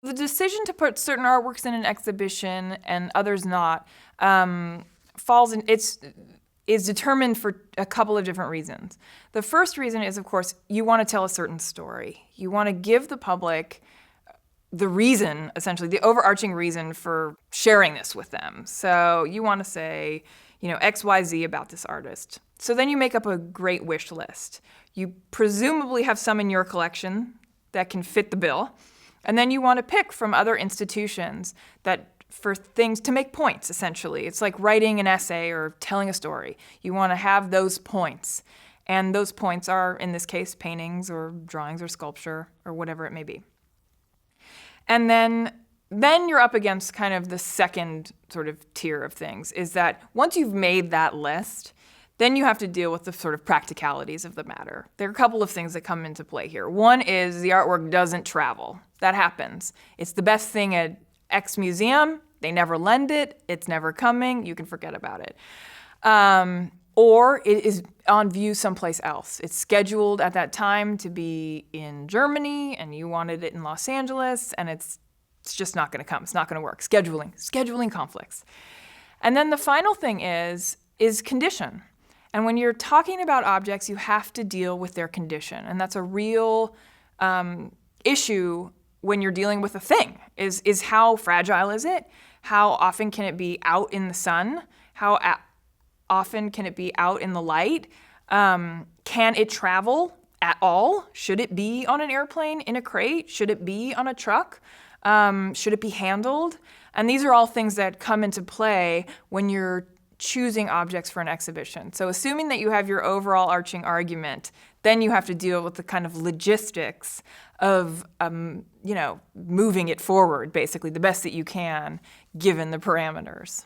The decision to put certain artworks in an exhibition and others not is determined for a couple of different reasons. The first reason is, of course, you want to tell a certain story. You want to give the public the reason, essentially, the overarching reason for sharing this with them. So you want to say, X, Y, Z about this artist. So then you make up a great wish list. You presumably have some in your collection that can fit the bill. And then you want to pick from other institutions for things to make points, essentially. It's like writing an essay or telling a story. You want to have those points. And those points are, in this case, paintings or drawings or sculpture or whatever it may be. And then you're up against kind of the second sort of tier of things, is that once you've made that list, then you have to deal with the sort of practicalities of the matter. There are a couple of things that come into play here. One is the artwork doesn't travel. That happens. It's the best thing at X museum. They never lend it. It's never coming. You can forget about it. Or it is on view someplace else. It's scheduled at that time to be in Germany, and you wanted it in Los Angeles, and it's just not going to come. It's not going to work. Scheduling conflicts. And then the final thing is condition. And when you're talking about objects, you have to deal with their condition. And that's a real issue when you're dealing with a thing, is how fragile is it? How often can it be out in the sun? How often can it be out in the light? Can it travel at all? Should it be on an airplane in a crate? Should it be on a truck? Should it be handled? And these are all things that come into play when you're choosing objects for an exhibition. So assuming that you have your overall arching argument, then you have to deal with the kind of logistics of, moving it forward, basically, the best that you can, given the parameters.